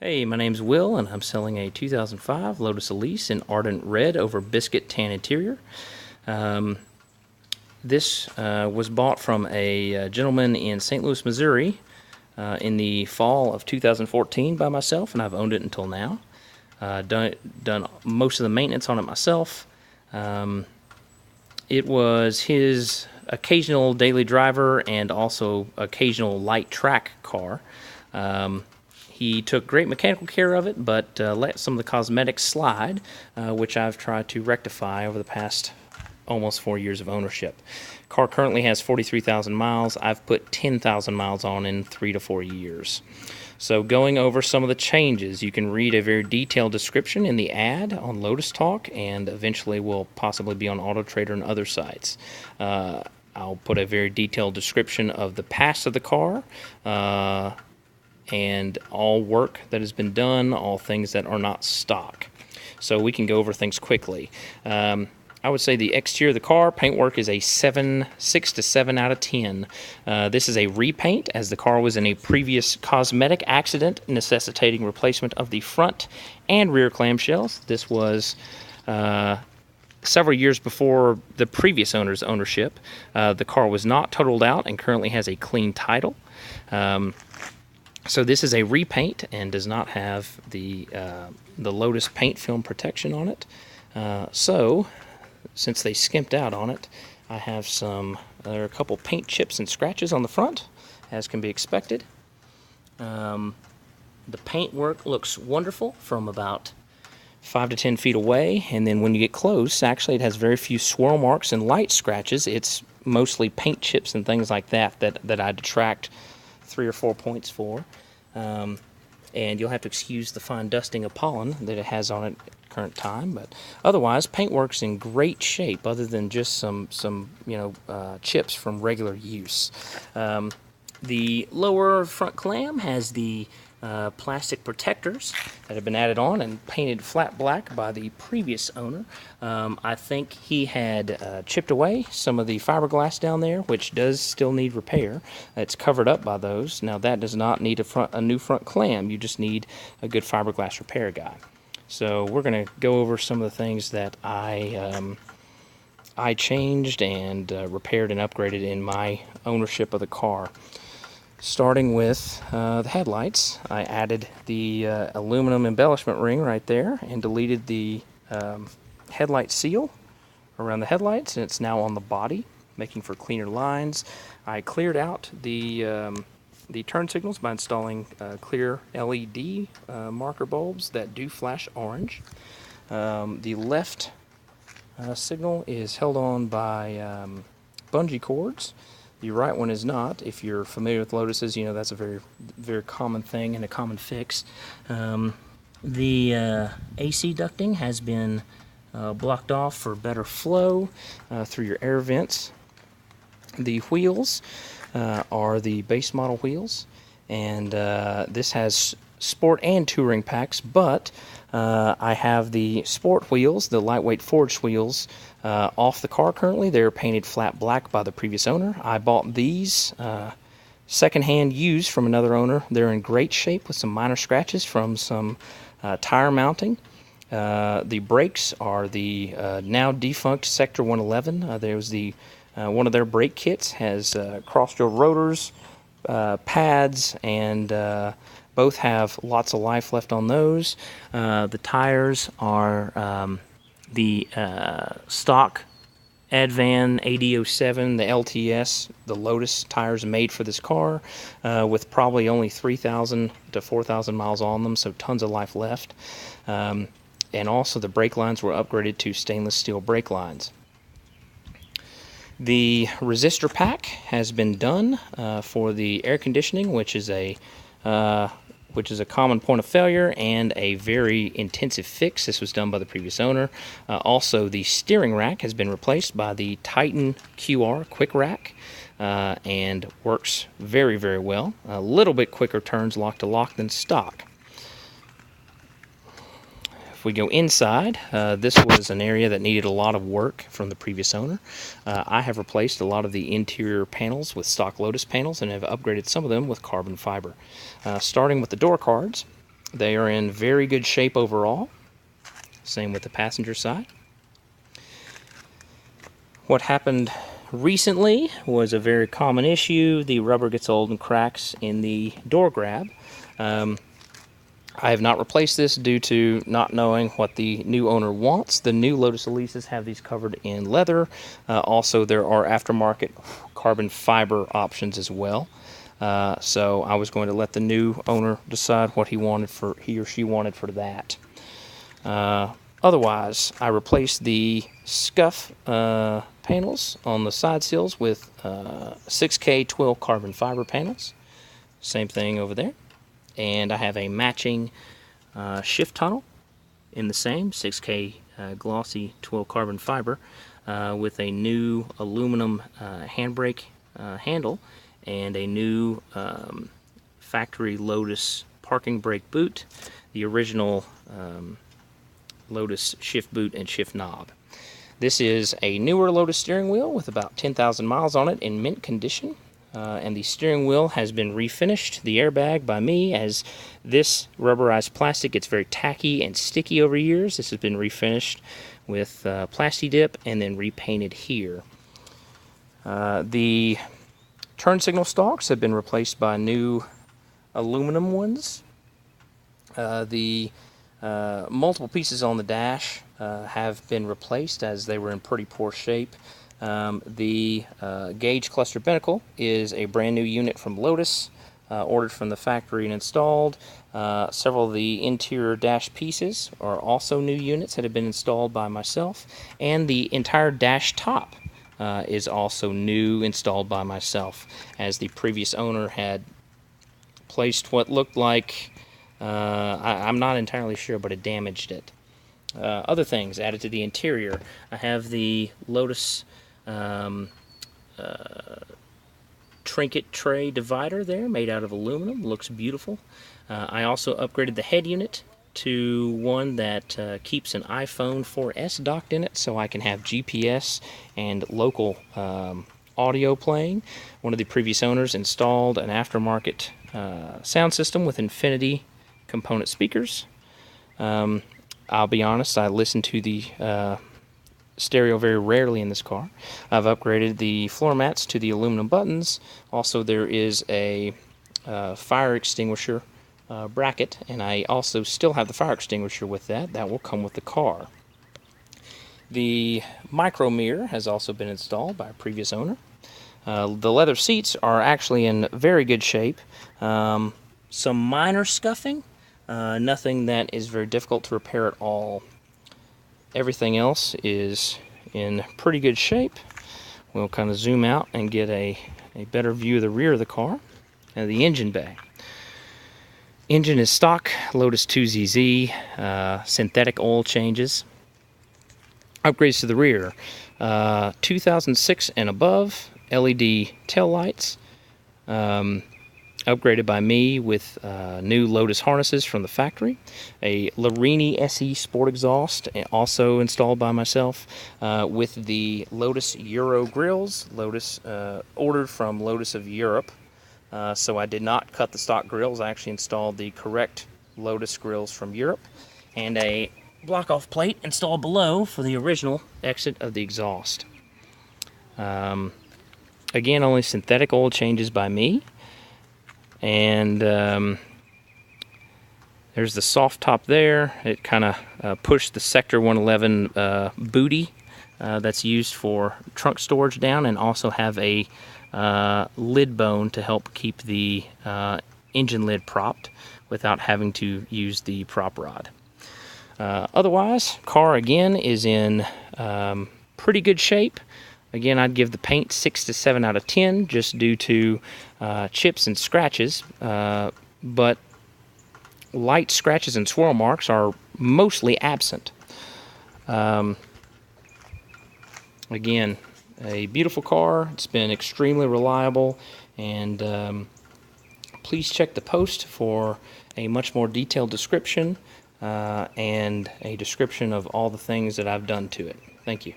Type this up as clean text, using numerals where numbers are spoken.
Hey, my name's Will, and I'm selling a 2005 Lotus Elise in Ardent Red over Biscuit Tan interior. Um, this was bought from a gentleman in St. Louis, Missouri in the fall of 2014 by myself, and I've owned it until now. Done most of the maintenance on it myself. It was his occasional daily driver and also occasional light track car. He took great mechanical care of it, but let some of the cosmetics slide, which I've tried to rectify over the past almost 4 years of ownership. Car currently has 43,000 miles. I've put 10,000 miles on in 3 to 4 years. So going over some of the changes, you can read a very detailed description in the ad on Lotus Talk, and eventually will possibly be on Auto Trader and other sites. I'll put a very detailed description of the past of the car, and all work that has been done, all things that are not stock. So we can go over things quickly. I would say the exterior of the car, paintwork is a 6 to 7 out of 10. This is a repaint, as the car was in a previous cosmetic accident necessitating replacement of the front and rear clamshells. This was several years before the previous owner's ownership. The car was not totaled out and currently has a clean title. So this is a repaint and does not have the Lotus paint film protection on it. So since they skimped out on it, I have there are a couple paint chips and scratches on the front, as can be expected. The paintwork looks wonderful from about 5 to 10 feet away, and then when you get close, actually it has very few swirl marks and light scratches. It's mostly paint chips and things like that I detract 3 or 4 points for. And you'll have to excuse the fine dusting of pollen that it has on it at current time, but otherwise paintwork's in great shape other than just some chips from regular use. The lower front clam has the plastic protectors that have been added on and painted flat black by the previous owner. I think he had chipped away some of the fiberglass down there, which does still need repair. It's covered up by those. Now that does not need a new front clam. You just need a good fiberglass repair guy. So we're going to go over some of the things that I changed and repaired and upgraded in my ownership of the car. Starting with the headlights, I added the aluminum embellishment ring right there and deleted the headlight seal around the headlights, and it's now on the body, making for cleaner lines. I cleared out the turn signals by installing clear LED marker bulbs that do flash orange. The left signal is held on by bungee cords. The right one is not. If you're familiar with Lotuses, you know that's a very, very common thing and a common fix. The AC ducting has been blocked off for better flow through your air vents. The wheels are the base model wheels, and this has sport and touring packs, but I have the sport wheels, the lightweight forged wheels, off the car currently. They're painted flat black by the previous owner. I bought these secondhand used from another owner. They're in great shape with some minor scratches from some tire mounting. The brakes are the now defunct Sector 111. There's one of their brake kits has cross-drove rotors, pads, and both have lots of life left on those. The tires are the stock Advan AD07, the LTS, the Lotus tires made for this car, with probably only 3,000 to 4,000 miles on them, so tons of life left. And also the brake lines were upgraded to stainless steel brake lines. The resistor pack has been done for the air conditioning, which is a common point of failure and a very intensive fix. This was done by the previous owner. Also, the steering rack has been replaced by the Titan QR Quick Rack and works very, very well. A little bit quicker turns lock to lock than stock. If we go inside, this was an area that needed a lot of work from the previous owner. I have replaced a lot of the interior panels with stock Lotus panels and have upgraded some of them with carbon fiber. Starting with the door cards, They are in very good shape overall. Same with the passenger side. What happened recently was a very common issue. The rubber gets old and cracks in the door grab. I have not replaced this due to not knowing what the new owner wants. The new Lotus Elises have these covered in leather. Also, there are aftermarket carbon fiber options as well. So I was going to let the new owner decide what he or she wanted for that. Otherwise, I replaced the scuff panels on the side sills with 6K 12 carbon fiber panels. Same thing over there. And I have a matching shift tunnel in the same 6K glossy 12 carbon fiber with a new aluminum handbrake handle and a new factory Lotus parking brake boot, the original Lotus shift boot and shift knob. This is a newer Lotus steering wheel with about 10,000 miles on it in mint condition. And the steering wheel has been refinished, the airbag by me, as this rubberized plastic gets very tacky and sticky over years. This has been refinished with Plasti-Dip and then repainted here. The turn signal stalks have been replaced by new aluminum ones. The multiple pieces on the dash have been replaced as they were in pretty poor shape. The gauge cluster binnacle is a brand new unit from Lotus, ordered from the factory and installed. Several of the interior dash pieces are also new units that have been installed by myself, and the entire dash top is also new, installed by myself, as the previous owner had placed what looked like, I'm not entirely sure, but it damaged it. Other things added to the interior, I have the Lotus trinket tray divider there, made out of aluminum. Looks beautiful. I also upgraded the head unit to one that keeps an iPhone 4S docked in it, so I can have GPS and local audio playing. One of the previous owners installed an aftermarket sound system with Infinity component speakers. I'll be honest, I listen to the stereo very rarely in this car. I've upgraded the floor mats to the aluminum buttons. Also, there is a fire extinguisher bracket, and I also still have the fire extinguisher with that. That will come with the car. The micro mirror has also been installed by a previous owner. The leather seats are actually in very good shape. Some minor scuffing, nothing that is very difficult to repair at all. Everything else is in pretty good shape. We'll kind of zoom out and get a better view of the rear of the car. And the engine bay. Engine is stock Lotus 2ZZ, synthetic oil changes. Upgrades to the rear, 2006 and above, LED taillights, upgraded by me with new Lotus harnesses from the factory, a Larini SE Sport exhaust, also installed by myself, with the Lotus Euro grills, Lotus ordered from Lotus of Europe. So I did not cut the stock grills. I actually installed the correct Lotus grills from Europe, and a block-off plate installed below for the original exit of the exhaust. Again, only synthetic oil changes by me. And there's the soft top there. It kind of pushed the Sector 111 booty that's used for trunk storage down, and also have a lid bone to help keep the engine lid propped without having to use the prop rod. Otherwise, car again is in pretty good shape. Again, I'd give the paint 6 to 7 out of 10 just due to chips and scratches, but light scratches and swirl marks are mostly absent. Again, a beautiful car. It's been extremely reliable, and please check the post for a much more detailed description and a description of all the things that I've done to it. Thank you.